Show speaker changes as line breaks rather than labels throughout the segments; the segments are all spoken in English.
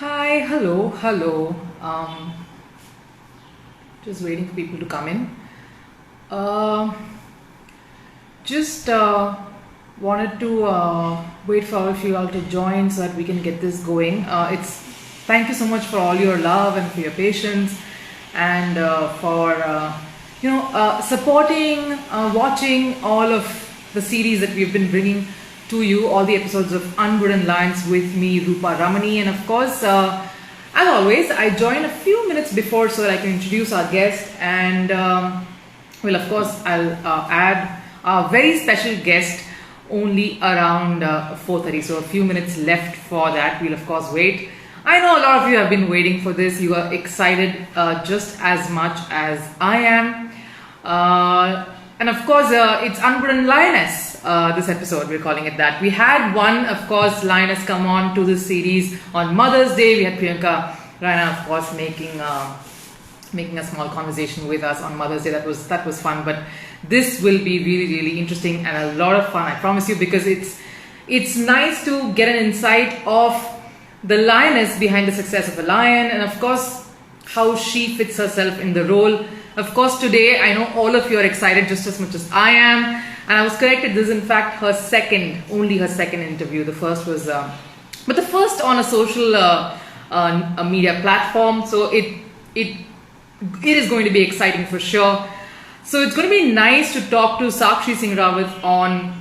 Hi, hello. Just waiting for people to come in. Uh, just wanted to wait for all of you all to join so that we can get this going. It's Thank you so much for all your love and for your patience and for supporting, watching all of the series that we've been bringing to you, all the episodes of Unwritten Lines with me, Rupa Ramani, and of course. As always, I join a few minutes before so that I can introduce our guest, and well, of course, I'll add a very special guest only around 4:30. So a few minutes left for that. We'll of course wait. I know a lot of you have been waiting for this. You are excited just as much as I am. And of course, it's Unwritten Lioness, this episode, we're calling it that. We had one, of course, Lioness come on to this series on Mother's Day. We had Priyanka Raina, of course, making a small conversation with us on Mother's Day. That was fun. But this will be really interesting and a lot of fun, I promise you, because it's nice to get an insight of the lioness behind the success of a lion, and of course how she fits herself in the role. Of course, today I know all of you are excited just as much as I am, and I was corrected. This is in fact only her second interview. The first was, but the first on a social a media platform. So it is going to be exciting for sure. So it's going to be nice to talk to Sakshi Singh Rawat on,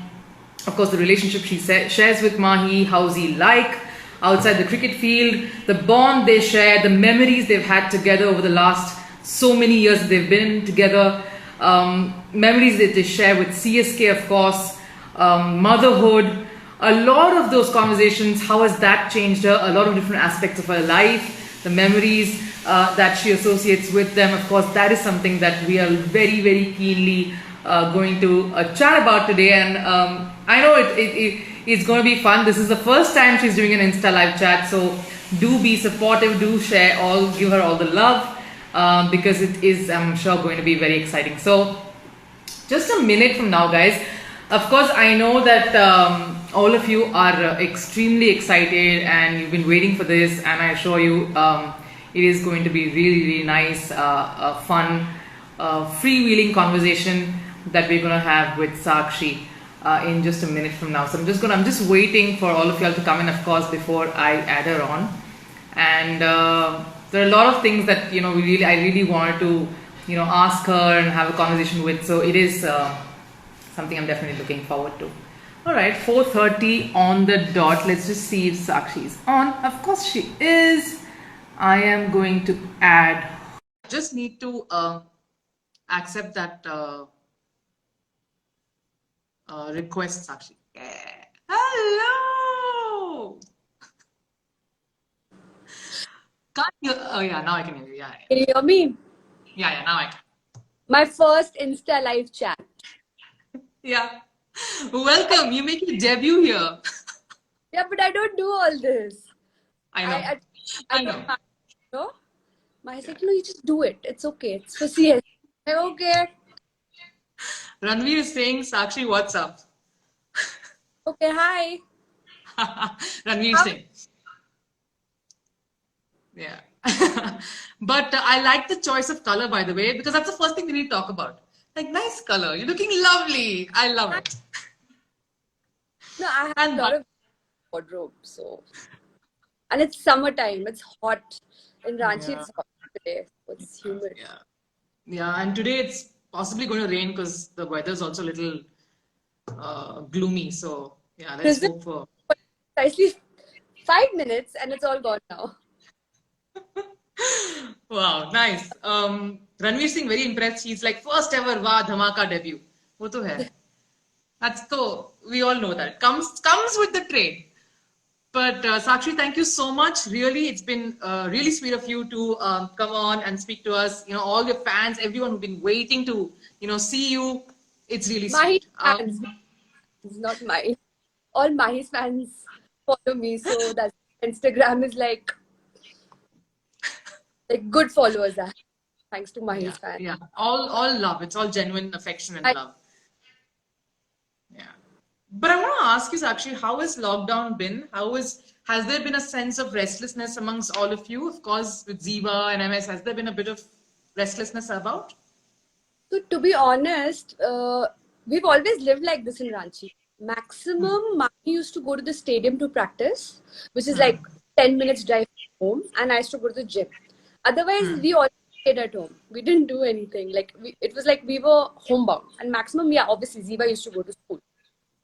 of course, the relationship she shares with Mahi. How's he like outside the cricket field, the bond they share, the memories they've had together over the last so many years that they've been together, memories that they share with CSK, of course, motherhood, a lot of those conversations. How has that changed her? A lot of different aspects of her life, the memories that she associates with them. Of course, that is something that we are very keenly going to chat about today, and I know it's going to be fun. This is the first time she's doing an Insta live chat, so do be supportive, do share give her all the love, because it is, I'm sure, going to be very exciting. So just a minute from now, guys. Of course, I know that all of you are extremely excited and you've been waiting for this, and I assure you it is going to be really nice, fun, freewheeling conversation that we're going to have with Sakshi in just a minute from now. So I'm just waiting for all of y'all to come in, of course, before I add her on. And there are a lot of things that I really wanted to ask her and have a conversation with. So it is something I'm definitely looking forward to. All right, 4:30 on the dot. Let's just see if Sakshi is on. Of course she is. I am going to add. Just need to accept that request, Sakshi. Yeah. Hello. Can't hear. Oh yeah, now I can hear you. Yeah.
Can you hear me?
Yeah. Now I can.
My first Insta live chat.
Yeah. Welcome. You make your debut here.
Yeah, but I don't do all this.
I know.
I know. No? My said, no, you just do it. It's okay. It's for CS. I'm okay.
Ranveer is saying, Sakshi, what's up?
Okay, hi.
Ranveer Singh. Yeah. But I like the choice of color, by the way, because that's the first thing we need to talk about. Like, nice color. You're looking lovely. I love it.
No, I have a lot of wardrobe, so. And it's summertime. It's hot. In Ranchi, it's hot today. It's humid.
Yeah, and today it's possibly going to rain because the weather's also a little gloomy. So, yeah, let's hope for.
Precisely 5 minutes and it's all gone now.
Wow, nice. Ranveer Singh, very impressed. He's like, first ever Wah Dhamaka debut. Wo to hai. That's so, we all know that. Comes with the trade. But Sakshi, thank you so much. Really, it's been really sweet of you to come on and speak to us. All your fans, everyone who've been waiting to, see you. It's really sweet.
Fans, not mine. All Mahi's fans follow me, so that Instagram is like good followers. Thanks to Mahi's fans.
Yeah, all love. It's all genuine affection and love. Yeah. But I want to ask you, Sakshi, how has lockdown been? How has has there been a sense of restlessness amongst all of you? Of course, with Ziva and MS, has there been a bit of restlessness about?
So to be honest, we've always lived like this in Ranchi.
Hmm.
Maximum, Mahi used to go to the stadium to practice, which is
Hmm.
like 10 minutes drive home, and I used to go to the gym. Otherwise,
Hmm.
we all stayed at home. We didn't do anything. It was like we were homebound. And maximum, yeah, obviously, Ziva used to go to school.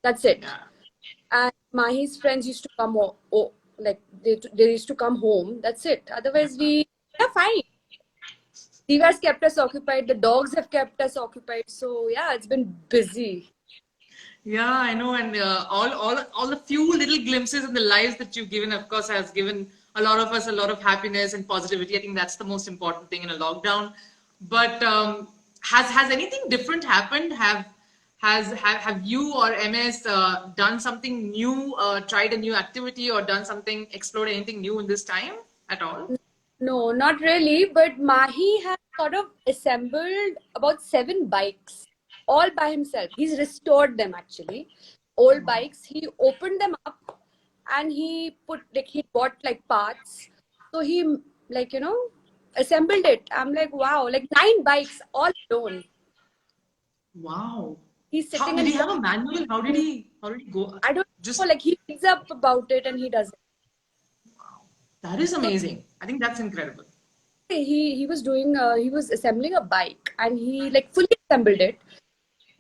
That's it.
Yeah.
And Mahi's friends used to come, like they used to come home. That's it. Otherwise, yeah, fine. Divas kept us occupied. The dogs have kept us occupied. So yeah, it's been busy.
Yeah, I know, and all the few little glimpses in the lives that you've given, of course, has given a lot of us a lot of happiness and positivity. I think that's the most important thing in a lockdown. But has anything different happened? Have you or MS done something new, tried a new activity, or done something, explored anything new in this time at all?
No, not really. But Mahi has sort of assembled about 7 bikes all by himself. He's restored them actually. Old bikes. He opened them up and he bought like parts. So he assembled it. I'm like, wow, like 9 bikes all alone.
Wow.
He's
How
sitting
did he
and
have a manual? How did he go?
I don't know,
Just
like he reads up about it and he does it.
that is
So
amazing. I think that's incredible.
he was assembling a bike and he like fully assembled it.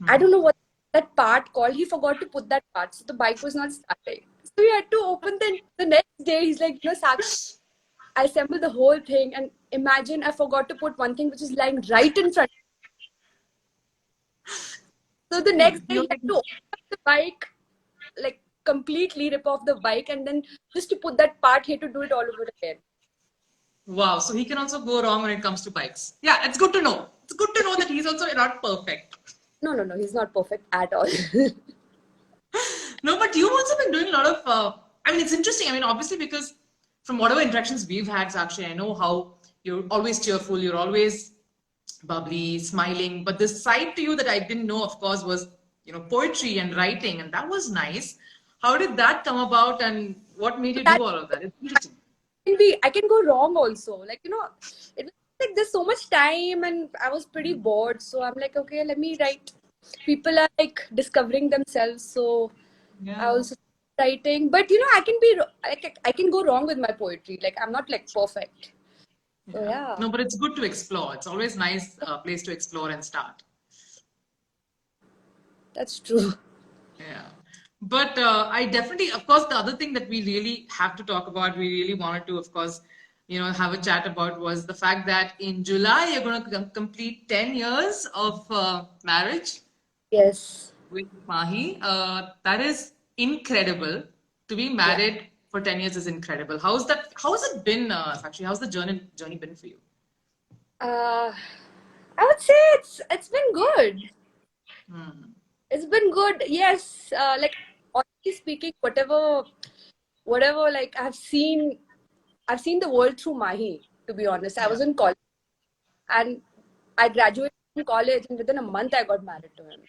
I
Hmm.
don't know what that part called. He forgot to put that part, so the bike was not starting. So he had to open the next day. He's like, Sakshi, I assembled the whole thing, and imagine I forgot to put one thing which is lying right in front. So the next day he had to open up the bike, like completely rip off the bike, and then just to put that part, he had to do it all over again.
Wow. So he can also go wrong when it comes to bikes. Yeah, it's good to know. It's good to know that he's also not perfect.
No, he's not perfect at all.
No, but you've also been doing a lot of. I mean, it's interesting. I mean, obviously, because from whatever interactions we've had, actually, I know how you're always cheerful, you're always bubbly, smiling. But this side to you that I didn't know, of course, was poetry and writing, and that was nice. How did that come about, and what made
So
you
that
do all of that? It's interesting.
I can go wrong also. It was like there's so much time and I was pretty bored. So I'm like, okay, let me write. People are like discovering themselves. So I
Yeah.
also writing. But I can I can go wrong with my poetry. Like I'm not like perfect. So
Yeah.
yeah,
No, but it's good to explore. It's always nice place to explore and start.
that's true.
Yeah. But I definitely, of course, the other thing that we really have to talk about, we really wanted to, of course, have a chat about was the fact that in July you're going to complete 10 years of marriage
Yes.
with Mahi. That is incredible. To be
Yeah.
married for 10 years is incredible. How's that? How has it been, actually? How's the journey been for you?
Uh, I would say it's been good.
Hmm.
It's been good. Yes. Like honestly speaking, whatever like I've seen the world through Mahi, to be honest. I
Yeah.
was in college and I graduated from college and within a month I got married to him.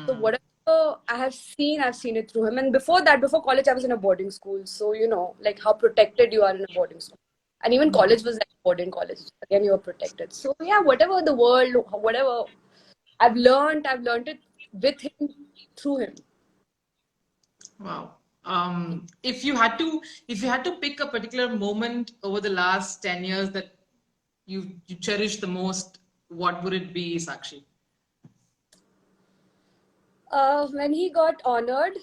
So
Hmm.
whatever I've seen it through him. And before that, before college, I was in a boarding school. So, like how protected you are in a boarding school. And even college was like boarding college. Again, you were protected. So yeah, whatever the world, whatever I've learned it with him, through him.
Wow. If you had to pick a particular moment over the last 10 years that you cherish the most, what would it be, Sakshi?
When he got honored,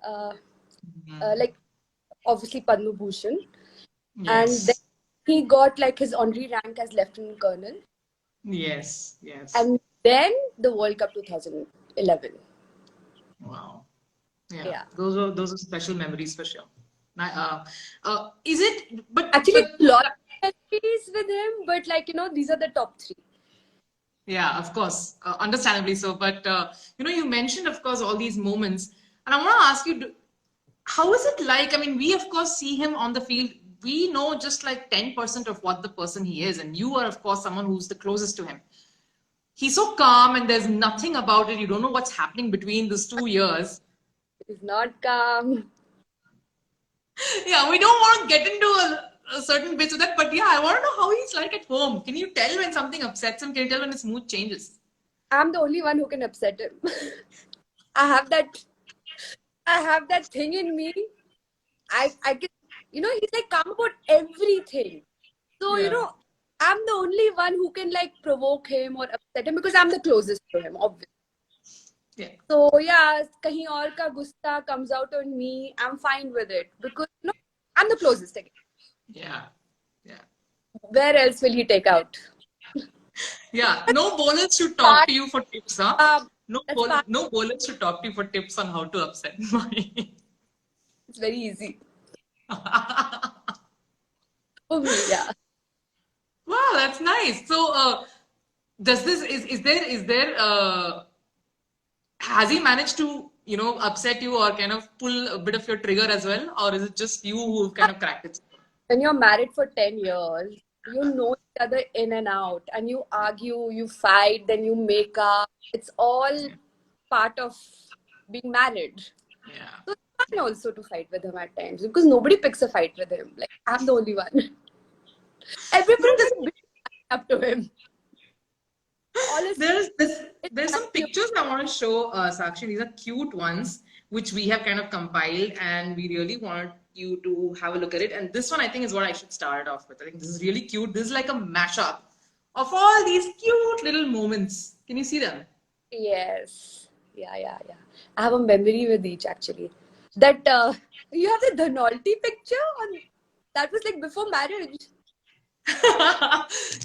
uh, like obviously Padma Bhushan, and then
Yes.
he got like his honorary rank as Lieutenant Colonel,
Yes. Yes.
and then the World Cup 2011.
Wow. Yeah.
Yeah,
Those are special memories for sure. Is it?
actually,
But
a lot of memories with him, but these are the top three.
yeah, of course, understandably so. But you mentioned, of course, all these moments, and I want to ask you, how is it like? I mean, we of course see him on the field. We know just like 10% of what the person he is, and you are, of course, someone who's the closest to him. He's so calm, and there's nothing about it. You don't know what's happening between those 2 years.
He's not calm.
Yeah, we don't want to get into a certain bits of that, but yeah, I want to know how he's like at home. Can you tell when something upsets him? Can you tell when his mood changes?
I'm the only one who can upset him. I have that I have that thing in me. I can, he's like calm about everything. So,
Yeah.
I'm the only one who can like provoke him or upset him because I'm the closest to him, obviously.
Yeah.
So yeah, kahin aur ka gusta comes out on me. I'm fine with it because I'm the closest again.
Yeah. Yeah.
Where else will he take out?
Yeah. No bowlers should talk
Part,
to you for tips, huh?
that's part.
No bowlers should talk to you for tips on how to upset my.
It's very easy for me. Yeah.
Wow, that's nice. So, does this is there has he managed to upset you or kind of pull a bit of your trigger as well, or is it just you who kind of cracked it?
When you're married for 10 years, you know each other in and out, and you argue, you fight, then you make up. It's all part of being married.
Yeah.
So it's fun also to fight with him at times because nobody picks a fight with him. Like, I'm the only one.
No,
Everybody doesn't beat up to him. Honestly,
there's this
it's
there's some
cute.
pictures I want to show, Sakshi. These are cute ones which we have kind of compiled, and we really want you to have a look at it. And this one, I think, is what I should start off with. I think this is really cute. This is like a mashup of all these cute little moments. Can you see them?
Yes. Yeah, yeah, yeah. I have a memory with each actually. That you have the Dhanolti picture on that was like before marriage.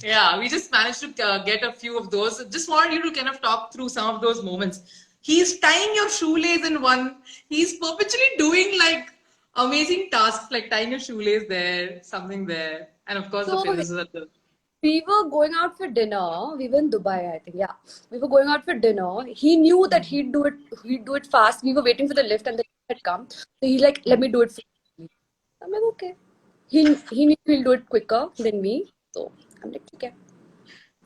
Yeah, we just managed to get a few of those. Just wanted you to kind of talk through some of those moments. He's tying your shoelace in one. He's perpetually doing like amazing tasks like tying your shoelace there, something there, and of course the
So
finishes at the.
we were going out for dinner. We were in Dubai, I think. Yeah, we were going out for dinner. He knew that he'd do it. He'd do it fast. We were waiting for the lift, and the lift had come. So he's like, "Let me do it for you." I'm like, "Okay." He knew he'll do it quicker than me. So I'm like, "Okay."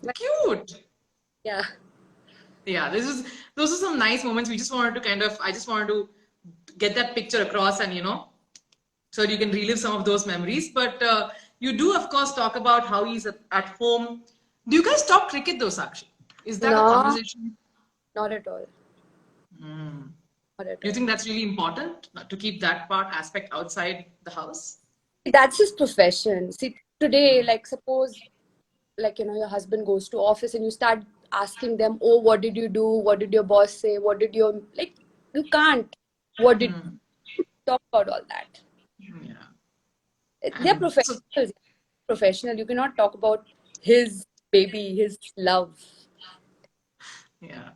Like,
Cute.
yeah.
Yeah, those are some nice moments. We just wanted to kind of I just wanted to get that picture across and so you can relive some of those memories. But you do, of course, talk about how he's at home. Do you guys talk cricket though, Sakshi? Is that a
No,
conversation?
not at all.
Mm.
Not at
Do you
all.
think that's really important to keep that part aspect outside the house?
That's his profession. See, today, like suppose, like your husband goes to office and you start asking them, "Oh, what did you do? What did your boss say? What did your like?" You can't. What did
Mm.
you talk about all that?
Yeah.
They're
And so,
professionals. Professional. You cannot talk about his baby, his love.
yeah.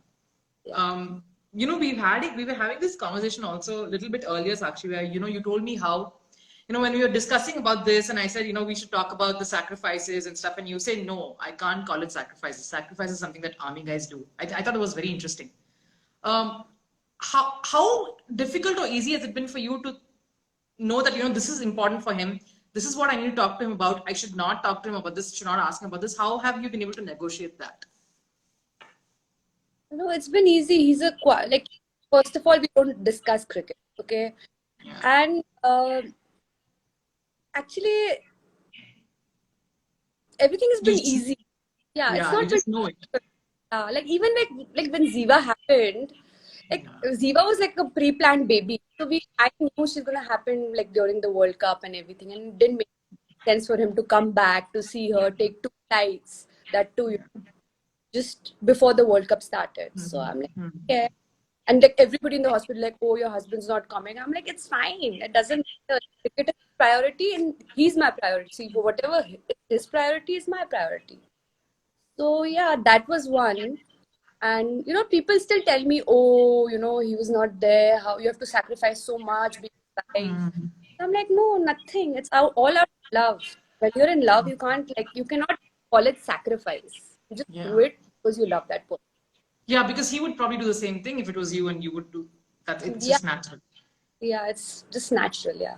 Yeah.
We were having this conversation also a little bit earlier, Sakshi, where you told me how when we were discussing about this, and I said we should talk about the sacrifices and stuff, and you say no, I can't call it sacrifices. Sacrifice is something that army guys do. I thought it was very interesting. Um, how difficult or easy has it been for you to know that this is important for him? This is what I need to talk to him about. I should not talk to him about this. Should not ask him about this. How have you been able to negotiate that?
No, it's been easy. He's like, first of all, we don't discuss cricket, okay?
Yeah.
And actually, everything has been
You,
easy. Yeah, it's
yeah, you
not been
just know it.
like even like when Ziva happened, like
Yeah.
Ziva was like a pre-planned baby. So I knew she's gonna happen like during the World Cup and everything, and it didn't make sense for him to come back to see her, take two flights, that too, just before the World Cup started. So I'm like,
Mhm.
okay. And like everybody in the hospital, like, "Oh, your husband's not coming." I'm like, "It's fine. It doesn't matter. Cricket is priority, and he's my priority. See, whatever his priority is my priority." So yeah, that was one. And people still tell me, "Oh, he was not there. How you have to sacrifice so much being alive."
Mhm.
I'm like, "No, nothing. It's all out of love. When you're in love, you cannot call it sacrifice. You just do
Yeah.
it because you love that person."
Yeah, because he would probably do the same thing if it was you and you would do that. It's
Yeah,
just natural.
yeah, it's just natural. Yeah.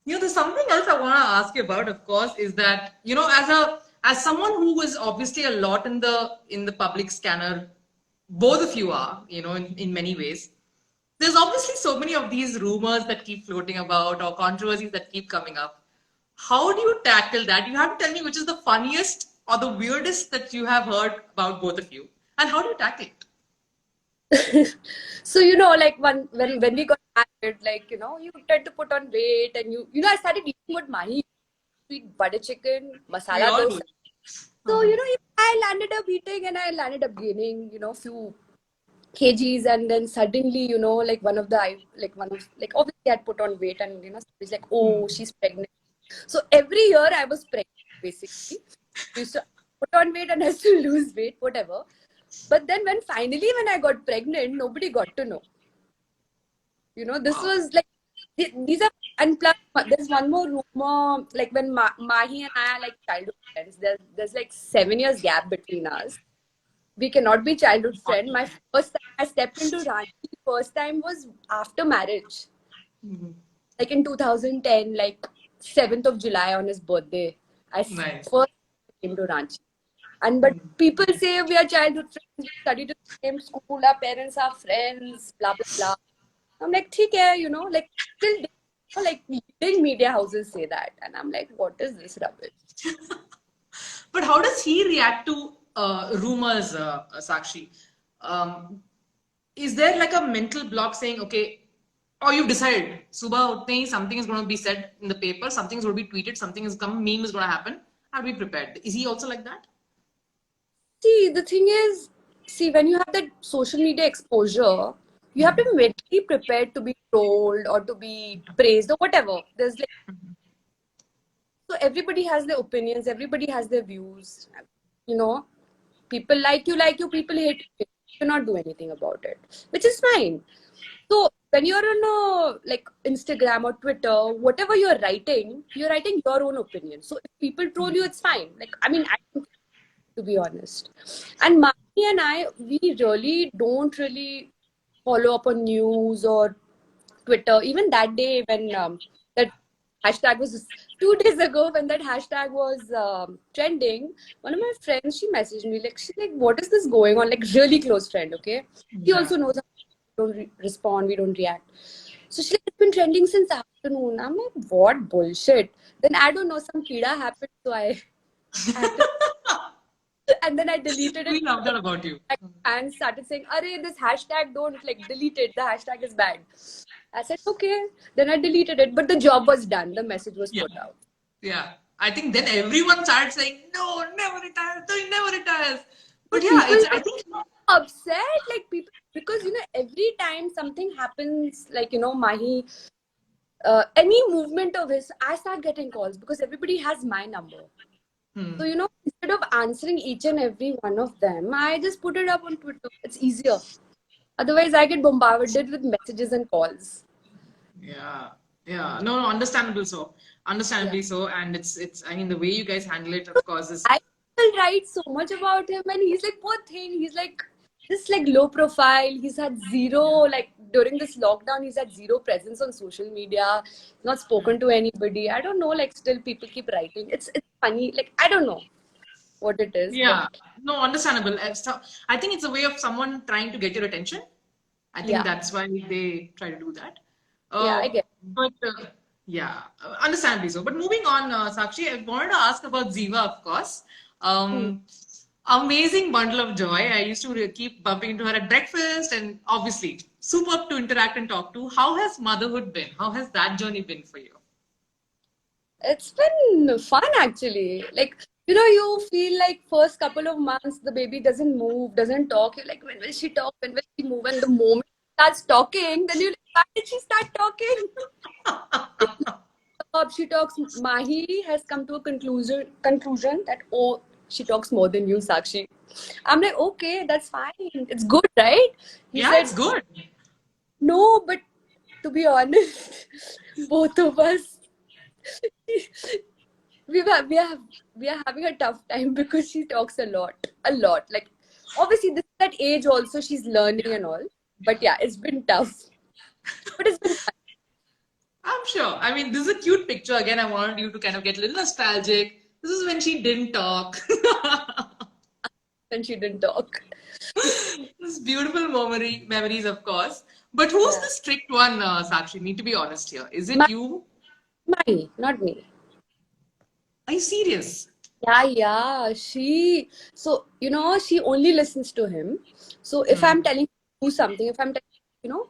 There's something else I want to ask you about, of course, is that, as someone who was obviously a lot in the public scanner, both of you are, in many ways. There's obviously so many of these rumors that keep floating about or controversies that keep coming up. How do you tackle that? You have to tell me which is the funniest or the weirdest that you have heard about both of you, and how do you tackle it?
So like when we got married, like you tend to put on weight, and I started eating what Mahi used to eat: butter chicken,
We
masala
all do.
dosa. So
Uh-huh.
I landed up eating, and I landed up gaining few kgs, and then suddenly like like obviously I'd put on weight, and it's like, oh,
Hmm.
she's pregnant. So every year I was pregnant basically. I used to put on weight and I used to lose weight, whatever. But then when I got pregnant, nobody got to know. This
Wow.
was like these are, and plus there's one more rumor, like when Mahi and I are like childhood friends. There's like 7 years gap between us. We cannot be childhood friend. My first time I stepped into Ranchi, first time was after marriage,
Mhm.
like in 2010, like 7th of July on his birthday.
Nice.
First came to Ranchi. And but people say we are childhood friends, we studied in the same school, our parents are friends, blah blah blah. I'm like, ठीक है, like still, like leading media houses say that, and I'm like, what is this rubbish?
But how does he react to rumors, Sakshi? Um, is there like a mental block saying, okay, or you've decided, Subha, utne hi something is going to be said in the paper, something is going to be tweeted, something is come, meme is going to happen. I'll be prepared. Is he also like that?
See, the thing is, see, when you have that social media exposure, you have to be mentally prepared to be trolled or to be praised or whatever. There's like, so everybody has their opinions, everybody has their views. You know, people like you, people hate you. You cannot do anything about it, which is fine. So when you're on like Instagram or Twitter, whatever you're writing your own opinion. So if people troll you, it's fine. Like, I mean, I don't care, to be honest. And Mani and I, we really don't really follow up on news or Twitter. Even that day when that hashtag was 2 days ago, when that hashtag was trending, one of my friends, she messaged me like, she's like, what is this going on? Like, really close friend, okay? She
Yeah.
also knows we don't respond, we don't react. So she's like, it's been trending since afternoon. I'm like, what bullshit? Then I don't know, some kida happened, so I had to, and then I deleted
We
it
love that about you.
and started saying, "Arey, this hashtag don't like delete it. The hashtag is bad." I said, "Okay." Then I deleted it, but the job was done. The message was
Yeah.
put out.
Yeah. I think then everyone started saying, no, never retires, no, he never retires. But
So
yeah,
people
it's, I
were
think,
upset, like people, because every time something happens, like Mahi, any movement of his, I start getting calls because everybody has my number. So
hmm,
instead of answering each and every one of them, I just put it up on Twitter. It's easier. Otherwise, I get bombarded with messages and calls.
yeah, yeah, no, no, understandable so.
Yeah.
Understandably so. And I mean, the way you guys handle it, of course, is,
I will write so much about him, and he's like, poor thing. He's like just like low profile. He's had zero, like during this lockdown, he's had zero presence on social media. Not spoken to anybody. I don't know. Like still, people keep writing. It's funny. Like I don't know what it is, but
yeah, no, understandable. So I think it's a way of someone trying to get your attention. I think
yeah,
that's why they try to do that.
yeah, I get.
But yeah, understandably so. But moving on, Sakshi, I wanted to ask about Ziva, of course.
Hmm.
Amazing bundle of joy. I used to keep bumping into her at breakfast, and obviously, superb to interact and talk to. How has motherhood been? How has that journey been for you?
It's been fun actually. Like, you feel like first couple of months the baby doesn't move, doesn't talk. You're like, when will she talk? When will she move? And the moment she starts talking, then you're like, why did she start talking? She talks. Mahi has come to a conclusion that, oh, she talks more than you, Sakshi. I'm like, okay, that's fine. It's good, right? He
Yeah, it's
said,
good.
no, but to be honest, both of us we are having a tough time because she talks a lot. Like obviously this is that age also, she's learning and all. But yeah, it's been tough, but it's been fun.
I'm sure. I mean, this is a cute picture. Again, I wanted you to kind of get a little nostalgic. This is when she didn't talk.
And she didn't talk.
This beautiful memories, of course. But who's
Yeah.
the strict one, Sakshi? Need to be honest here. Is it
My,
you?
Mahi, not me.
Are you serious?
Yeah. So, she only listens to him. So if I'm
Hmm.
telling her to do something, if I'm telling,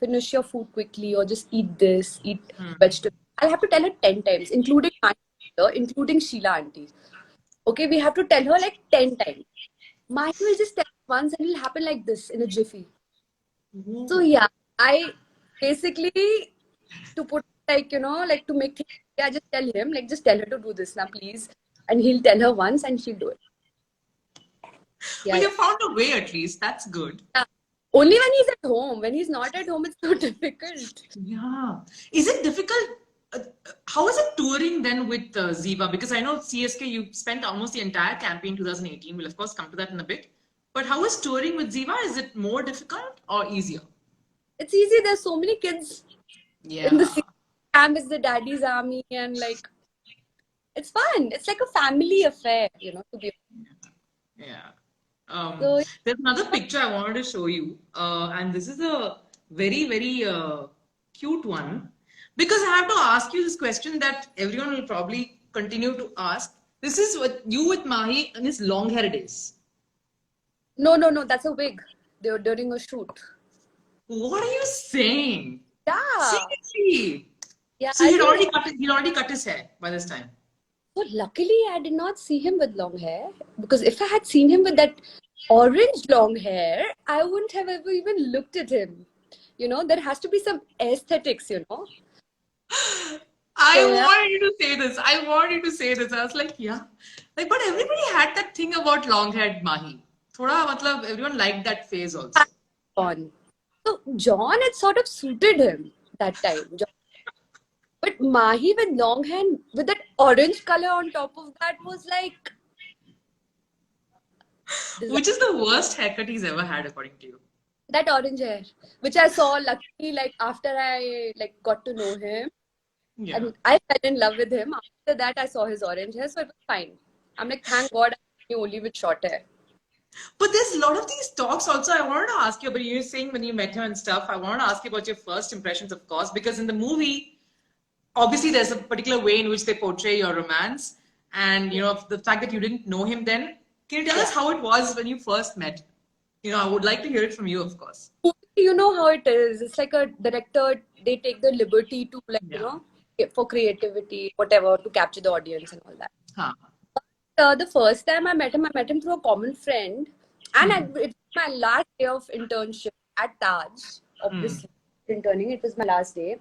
finish your food quickly or just eat this, eat
Hmm.
vegetables, I'll have to tell her 10 times, including my mother, including Sheila auntie. Okay, we have to tell her like 10 times. Mine will just tell once and it'll happen like this in a jiffy. So
Oh.
yeah, I basically to put like to make things, I just tell him, like just tell her to do this now, please. And he'll tell her once and she'll do it.
Well,
Yeah,
you found a way at least. That's good.
yeah. Only when he's at home. When he's not at home, it's so difficult.
Yeah. Is it difficult? How is it touring then with Ziva? Because I know CSK, you spent almost the entire campaign 2018. We'll, of course, come to that in a bit. But how is touring with Ziva? Is it more difficult or easier?
It's easy. There's so many kids in the
Yeah.
city. Camp is the daddy's army, and like it's fun. It's like a family affair, to be
Yeah.
so.
There's another picture I wanted to show you, and this is a very, very cute one because I have to ask you this question that everyone will probably continue to ask. This is what you with Mahi in his long hair days.
No. That's a wig. They were during a shoot.
What are you saying?
Yeah,
Seriously?
yeah.
So
I think
he'd already cut his hair by this time.
so. Luckily, I did not see him with long hair because if I had seen him with that orange long hair, I wouldn't have ever even looked at him. There has to be some aesthetics.
I
So yeah,
wanted you to say this. I wanted you to say this. I was like, yeah. Like, but everybody had that thing about long-haired Mahi. Thoda, matlab, everyone liked that phase also.
John. So John, it sort of suited him that time. But Mahi with long hair with that orange color on top of that was like
Which is the worst haircut he's ever had, according to you?
that orange hair, which I saw luckily like after I like got to know him
Yeah.
and I fell in love with him. After that, I saw his orange hair, so it was fine. I'm like, thank God, I'm only with short hair.
But there's a lot of these talks also. I wanted to ask you, but you were saying when you met him and stuff, I wanted to ask you about your first impressions, of course, because in the movie, obviously there's a particular way in which they portray your romance. And, you know, the fact that you didn't know him then, can you tell us
Yeah.
how it was when you first met? You know, I would like to hear it from you, of course.
You know how it is. It's like a director, they take the liberty to like,
Yeah.
for creativity, whatever, to capture the audience and all that.
Huh.
The first time I met him through a common friend, and it was my last day of internship at Taj.
Hmm.
Obviously, interning, it was my last day,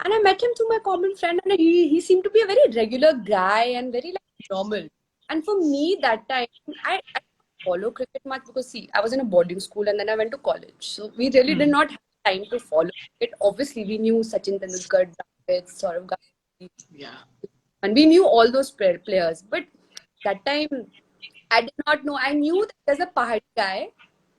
and I met him through my common friend, and he seemed to be a very regular guy and very like normal. And for me, that time, I didn't follow cricket much because see, I was in a boarding school and then I went to college, so we really did
Hmm.
not have time to follow it. Obviously, we knew Sachin Tendulkar, Dravid, Saurav Ganguly,
Yeah.
and we knew all those players, but that time I did not know. I knew that there's a Pahadi guy,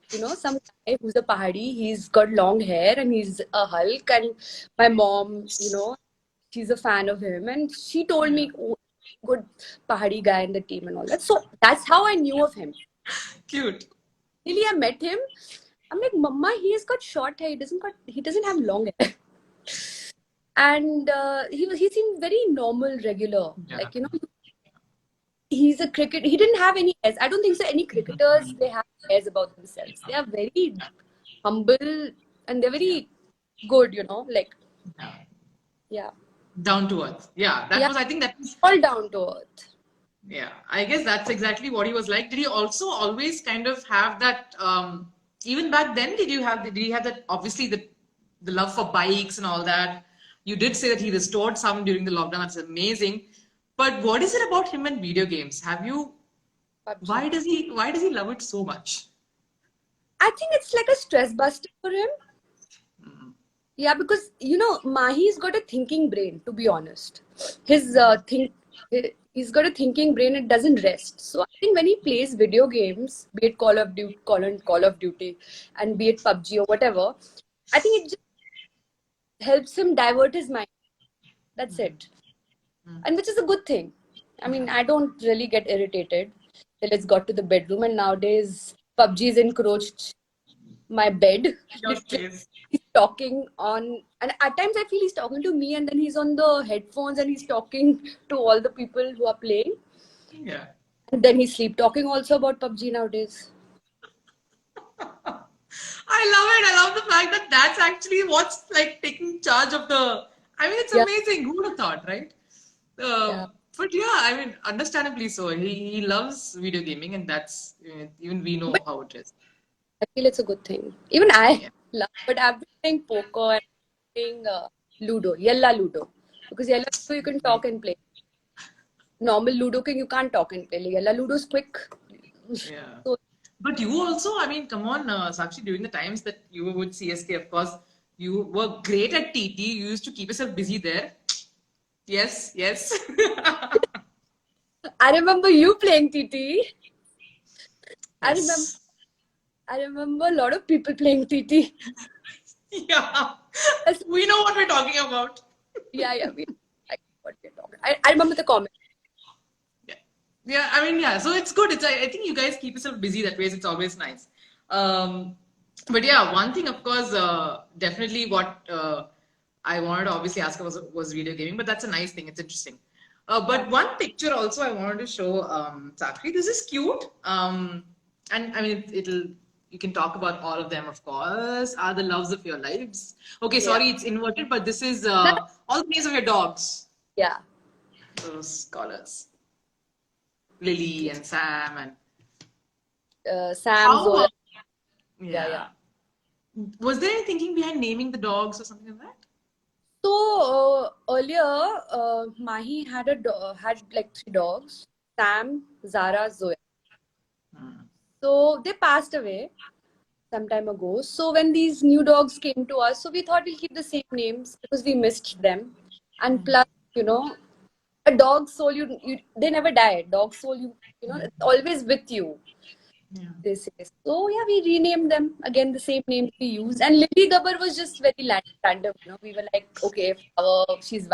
some guy who's a Pahadi. He's got long hair and he's a Hulk. And my mom, she's a fan of him. And she told
Yeah.
me, oh, good Pahadi guy in the team and all that. So that's how I knew of him.
Cute.
Really, I met him. I'm like, Mama, he has got short hair. He doesn't have long hair. And he seemed very normal, regular.
Yeah.
Like, he's a cricket. He didn't have any airs. I don't think so. Any cricketers they have airs about themselves. They are very humble and they're very good. Like
Yeah.
yeah,
Down to earth. Yeah. That
yeah,
was, I think that was,
all down to earth.
yeah. I guess that's exactly what he was like. Did he also always kind of have that, even back then, did he have that, obviously the love for bikes and all that? You did say that he restored some during the lockdown. That's amazing. But what is it about him and video games? Have you,
PUBG.
why does he love it so much?
I think it's like a stress buster for him. Yeah, because Mahi's got a thinking brain. To be honest, his he's got a thinking brain. It doesn't rest. So I think when he plays video games, be it Call of Duty, and be it PUBG or whatever, I think it just helps him divert his mind. That's it, and which is a good thing. I mean, I don't really get irritated till it's got to the bedroom, and nowadays PUBG is encroached my bed.
Your
Literally,
space.
he's talking on, and at times I feel he's talking to me, and then he's on the headphones and he's talking to all the people who are playing.
Yeah.
And then he's sleep talking also about PUBG nowadays.
I love it. I love the fact that that's actually what's like taking charge of the. I mean, it's
Yeah,
amazing. Who would have thought, right?
yeah.
But yeah, I mean, understandably so. He loves video gaming, and that's even we know
But
how it is.
I feel it's a good thing. Even I
Yeah.
love, but I've been playing poker and playing Ludo, Yella Ludo. Because Yella Ludo you can talk and play. Normal Ludo king you can't talk and play. Yella Ludo's quick.
Yeah.
So
But you also, I mean, come on, Sakshi, during the times that you were with CSK, of course, you were great at TT. You used to keep yourself busy there. Yes, yes.
I remember you playing TT. I remember
Yes.
I remember a lot of people playing TT.
Yeah.
Yes,
We know what we're talking about.
yeah, yeah. I, what we're talking. I remember the comment.
Yeah. Yeah, I mean, yeah. So it's good. I think you guys keep yourself busy that way. It's always nice. Um, but yeah, one thing, of course, definitely what I wanted to obviously ask was video gaming, but that's a nice thing. It's interesting.
Yeah.
But one picture also I wanted to show Sakshi. This is cute. And I mean, it'll you can talk about all of them, of course. Are the loves of your lives? Okay,
Yeah.
sorry, it's inverted, but this is
That,
all the names of your dogs.
yeah.
Those colors. Lily and Sam and
Sam,
how
Zoya. Yeah, yeah.
yeah. Was there any thinking behind naming the dogs or something like that?
So earlier, Mahi had like three dogs: Sam, Zara, Zoya.
Hmm.
So they passed away some time ago. So when these new dogs came to us, so we thought we'll keep the same names because we missed them. And plus, you know, a dog's soul, you they never die. Dog soul, you know, it's always with you.
Yeah.
They say. So yeah, we renamed them again the same names we used. And Lily Gabbar was just very random. You know, we were like, okay, she's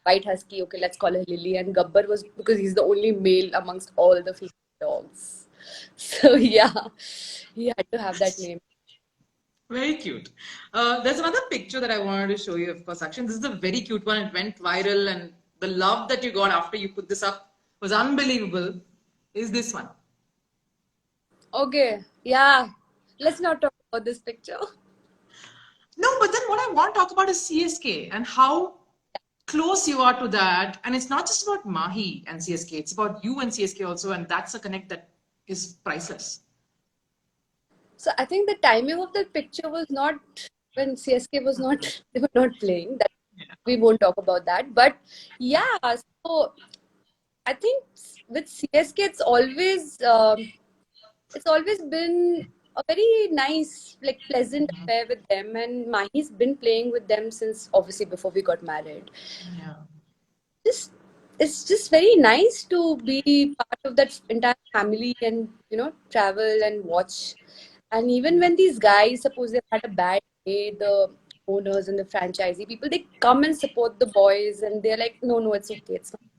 white husky. Okay, let's call her Lily. And Gabbar was because he's the only male amongst all the female dogs. So yeah, he had to have that name.
Very cute. There's another picture that I wanted to show you, of course, Akshan. This is a very cute one. It went viral, and the love that you got after you put this up was unbelievable. Is this one?
Okay, yeah. Let's not talk about this picture.
No, but then what I want to talk about is CSK and how close you are to that. And it's not just about Mahi and CSK, it's about you and CSK also. And that's a connect that is priceless.
So I think the timing of that picture was not when CSK was not they were not playing. That
Yeah.
we won't talk about that. But yeah, so I think with CSK it's always been a very nice, like pleasant affair with them. And Mahi's been playing with them since obviously before we got married.
Yeah.
Just it's just very nice to be part of that entire family and you know travel and watch. And even when these guys suppose they've had a bad day, the owners and the franchisee people they come and support the boys and they're like, no, no, it's okay, it's fine.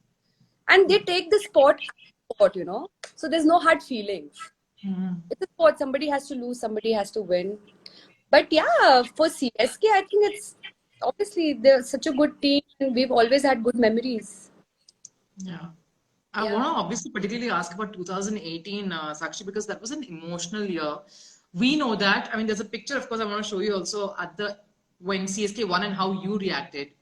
And they take the sport as sport, you know. So there's no hard feelings.
Mhm.
It's a sport. Somebody has to lose, somebody has to win. But yeah, for CSK, I think it's obviously they're such a good team and we've always had good memories.
Yeah. I want
Yeah.
to obviously particularly ask about 2018, Sakshi, because that was an emotional year. We know that. I mean, there's a picture, of course, I want to show you also at the when CSK won and how you reacted.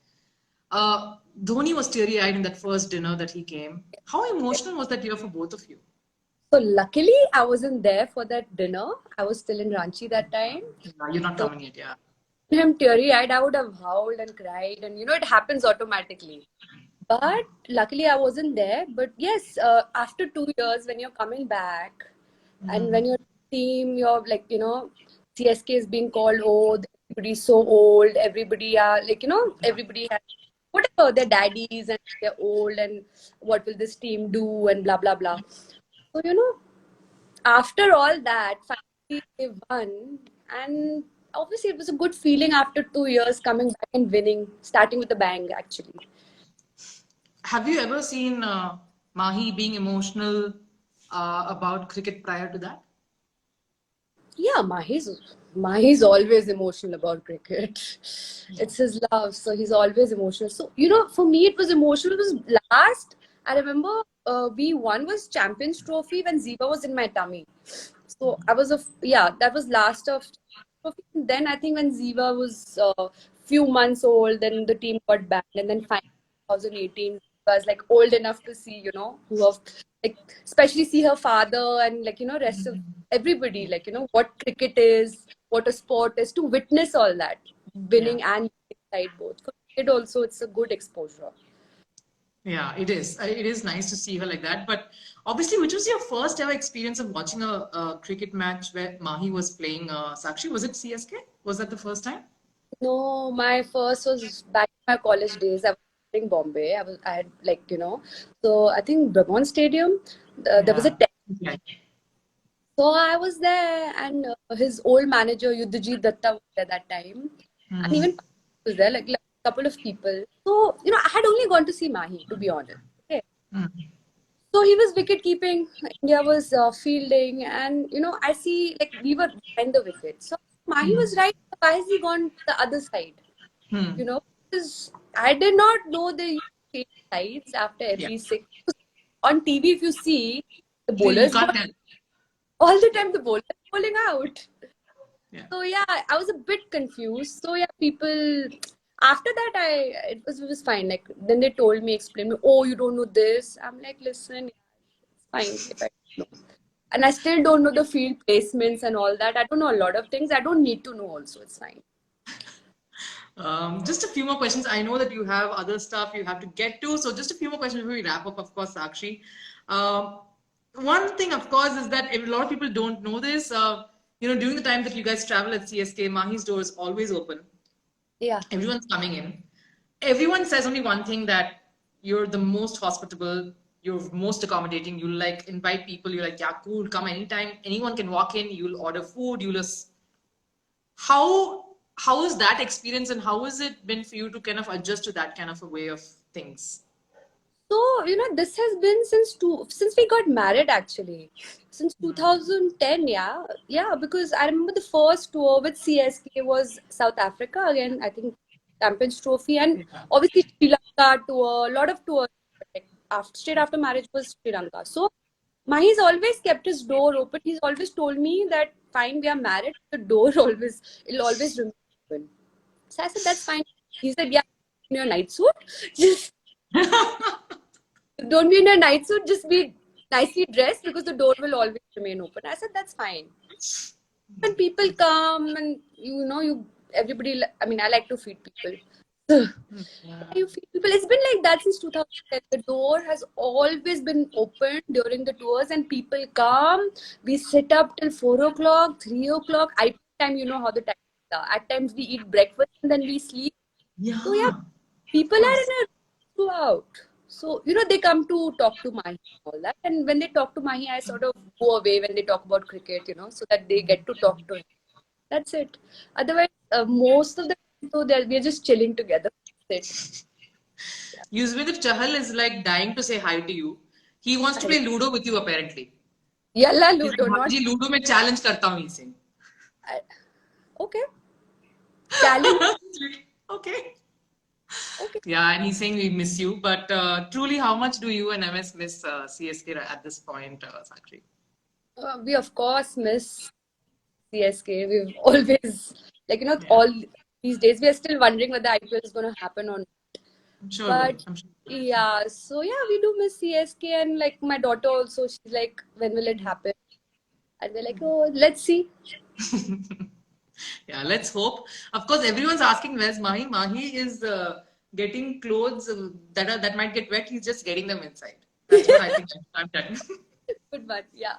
Dhoni was teary-eyed in that first dinner that he came. How emotional was that year for both of you?
So luckily, I wasn't there for that dinner. I was still in Ranchi that time.
Yeah, you're not
So
coming yet, yeah.
him teary-eyed, I would have howled and cried, and you know it happens automatically. But luckily, I wasn't there. But yes, after 2 years, when you're coming back, and when
Mm.
your team, you're like you know, CSK is being called old. Everybody's so old. Everybody are like you know,
Yeah.
everybody has whatever their daddies and they're old and what will this team do and blah blah blah. So you know, after all that, finally they won, and obviously it was a good feeling after 2 years coming back and winning, starting with a bang actually.
Have you ever seen Mahi being emotional about cricket prior to that?
Yeah, Mahi's Mahi's always emotional about cricket. It's his love, so he's always emotional. So, you know, for me, it was emotional. It was last, I remember we won was Champions Trophy when Ziva was in my tummy. So I was yeah, that was last of trophy. Then I think when Ziva was few months old, then the team got banned, and then finally 2018 was like old enough to see, you know, who have like especially see her father and like, you know, rest of everybody, like, you know, what cricket is, what a sport is, to witness all that,
Yeah.
winning and losing side both. For kid also, it's a good exposure.
Yeah, it is. It is nice to see her like that. But obviously, which was your first ever experience of watching a cricket match where Mahi was playing Sakshi? Was it CSK? Was that the first time?
No, my first was back in my college days. I was in Bombay. I had like, you know, so I think Brahman Stadium, there was a
Yeah.
test.
Yeah.
So I was there, and his old manager, Yudhajit Datta, was there that time. And
Hmm.
even was there, like a couple of people. So, you know, I had only gone to see Mahi, to be honest. Okay.
Hmm.
So he was wicket keeping, India was fielding, and you know, I see like we were behind the wicket. So Mahi
Hmm.
was right. Why has he gone to the other side?
Hmm.
You know, because I did not know they change sides after
Yeah.
every six. On TV, if you see the
Clearly, you
bowlers
can't
ball
tell.
all the time, the bowlers bowling out.
Yeah.
So yeah, I was a bit confused. So yeah, people after that, it was fine. Like then they told me, explain me, oh, you don't know this. I'm like, listen, it's fine if I don't know. And I still don't know the field placements and all that. I don't know a lot of things. I don't need to know also. It's fine.
Just a few more questions. I know that you have other stuff you have to get to. So just a few more questions before we wrap up, of course, Sakshi. Um, one thing, of course, is that a lot of people don't know this. During the time that you guys travel at CSK, Mahi's door is always open.
Yeah.
Everyone's coming in. Everyone says only one thing, that you're the most hospitable, you're most accommodating. You like invite people. You're like, yeah, cool, come anytime. Anyone can walk in. You'll order food. You'll just how is that experience, and how has it been for you to kind of adjust to that kind of a way of things?
So, you know, this has been since we got married actually. Since 2010, yeah. Yeah, because I remember the first tour with CSK was South Africa again, I think Champions Trophy, and
Yeah.
obviously Sri Lanka tour, a lot of tours like after straight after marriage was Sri Lanka. So Mahi's always kept his door open. He's always told me that fine, we are married, the door always it'll always remain open. So I said that's fine. He said, yeah, in your night suit. Just don't be in a night suit, just be nicely dressed because the door will always remain open. I said, that's fine. When people come and you know, everybody, I mean, I like to feed people.
Yeah.
You feed people. It's been like that since 2010. The door has always been open during the tours, and people come. We sit up till 4 o'clock, 3 o'clock. I time, you know how the time is. At times we eat breakfast and then we sleep. So yeah,
Yeah, of
people are
course.
in a throughout. So, you know, they come to talk to Mahi and all that. And when they talk to Mahi, I sort of go away when they talk about cricket, you know, so that they get to talk to him. That's it. Otherwise, most of the time, so we're just chilling together. That's it.
Yuzvendra Chahal is like dying to say hi to you. He wants to play Ludo with you apparently.
Yalla
He's like,
Ludo,
भाभी
not.
Ji ludo में challenge करता हूँ इसे.
I- Okay. Challenge.
Okay.
Okay.
Yeah, and he's saying we miss you. But truly, how much do you and MS miss CSK at this point, Sakshi?
We, of course, miss CSK. We've always, like, you know,
Yeah,
all these days, we are still wondering whether IPL is going to happen or not.
I'm sure it will.
But
I'm sure.
yeah, so yeah, we do miss CSK, and like my daughter also, she's like, when will it happen? And we're like, oh, let's see.
Yeah, let's hope. Of course, everyone's asking where's Mahi. Mahi is getting clothes that might get wet. He's just getting them inside. That's what I think I've done.
Good one, yeah.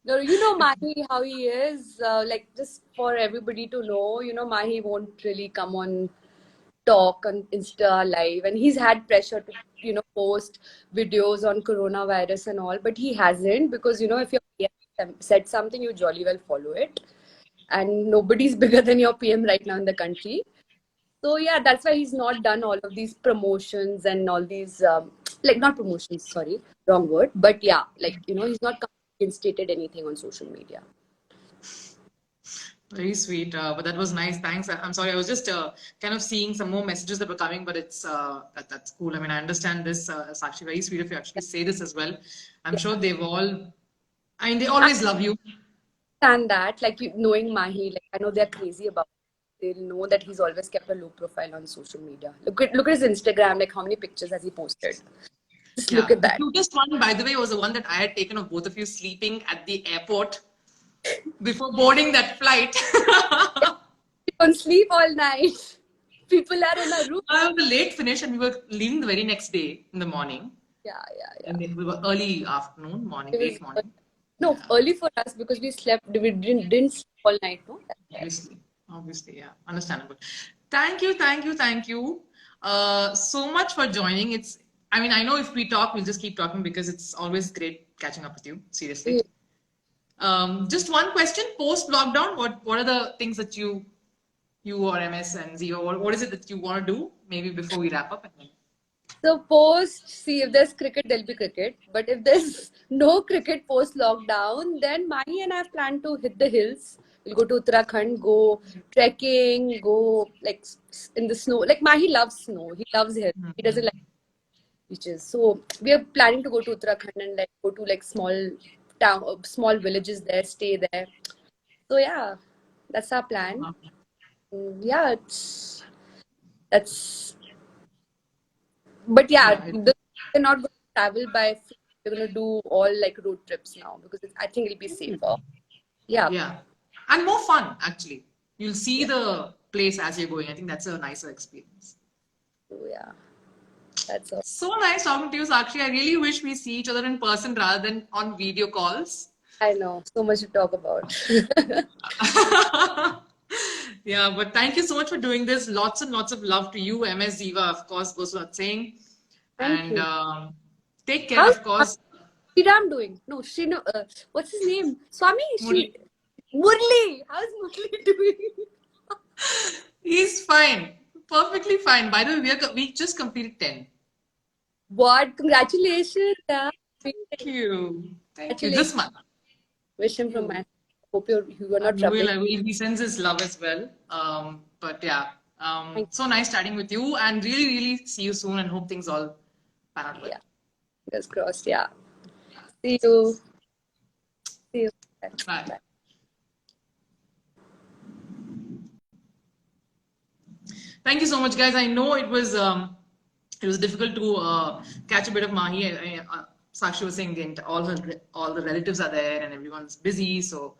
No, you know Mahi, how he is. Like just for everybody to know, you know, Mahi won't really come on talk on Insta live, and he's had pressure to, you know, post videos on coronavirus and all, but he hasn't because you know if your PM said something, you jolly well follow it, and nobody's bigger than your PM right now in the country. So yeah, that's why he's not done all of these promotions and all these like not promotions, sorry, wrong word, but yeah, like you know, he's not instated anything on social media.
Very sweet, but that was nice. Thanks. I'm sorry, I was just kind of seeing some more messages that were coming, but it's that's cool. I mean, I understand this. It's actually very sweet of you actually say this as well. I'm
Yeah.
sure they've all. I mean, they
I
always love you.
understand that, like you knowing Mahi, like I know they're crazy about it. They'll know that he's always kept a low profile on social media. Look at his Instagram, like how many pictures has he posted? Just look
Yeah,
at
the
that.
cutest one, by the way, was the one that I had taken of both of you sleeping at the airport before boarding that flight.
We don't sleep all night. People are in a room.
I was a late finish, and we were leaving the very next day in the morning,
Yeah, yeah,
and
yeah.
then we were early afternoon, morning,
It
late
was
morning.
no
Yeah.
early for us because we slept. We didn't sleep all night. No, that's right.
Obviously, obviously, yeah, understandable. Thank you, thank you, thank you, so much for joining. I mean, I know if we talk, we'll just keep talking because it's always great catching up with you. Seriously.
Yeah.
Just one question: post lockdown, what are the things that you or MS and Zio, what is it that you want to do? Maybe before we wrap up. And then...
So post, see if there's cricket, there'll be cricket. But if there's no cricket post lockdown, then Mahi and I have planned to hit the hills. We'll go to Uttarakhand, go trekking, go like in the snow. Like Mahi loves snow. He loves hills. He doesn't like beaches. So we are planning to go to Uttarakhand and like go to like small villages there, stay there. So yeah, that's our plan. Yeah, that's. But yeah,
Yeah,
we're not going to travel by foot. We're going to do all like road trips now because I think it'll be safer. Yeah,
yeah, and more fun actually. You'll see
yeah,
the place as you're going. I think that's a nicer experience.
so yeah. That's all.
So nice talking to you, Sakshi. I really wish we see each other in person rather than on video calls.
I know so much to talk about.
Yeah, but thank you so much for doing this. Lots and lots of love to you, MS Diva, of course, goes without saying.
Thank
And
you.
take care,
How's
of course.
Sriram doing? No, Srinu. What's his name? Swami.
Murli.
Murli. How's Murli doing?
He's fine, perfectly fine. By the way, we just completed 10.
What? Congratulations. Yeah.
Thank you. Thank you.
Congratulations.
This month.
Wish him from my. Hope you are
I
not troubling.
will. I will. He sends his love as well. But yeah,
Thank
so nice chatting with you, and really, really see you soon, and hope things all pan out
you.
well.
Yeah. Fingers crossed. Yeah. See you. See you.
Bye.
Bye.
Thank you so much, guys. I know it was difficult to catch a bit of Mahi. Sakshi was saying all the relatives are there and everyone's busy, so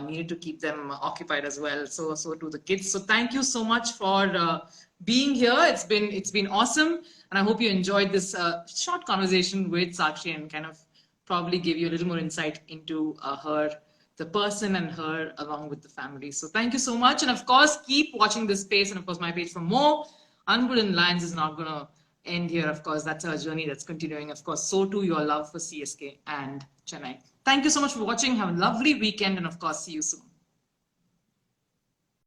needed to keep them occupied as well. So do the kids. So thank you so much for being here. It's been awesome, and I hope you enjoyed this short conversation with Sakshi and kind of probably give you a little more insight into her, the person, and her along with the family. So thank you so much, and of course keep watching this space and of course my page for more. Unbroken Lines is not gonna end here. Of course, that's our journey that's continuing. Of course, so too your love for CSK and Chennai. Thank you so much for watching. Have a lovely weekend, and of course, see you soon.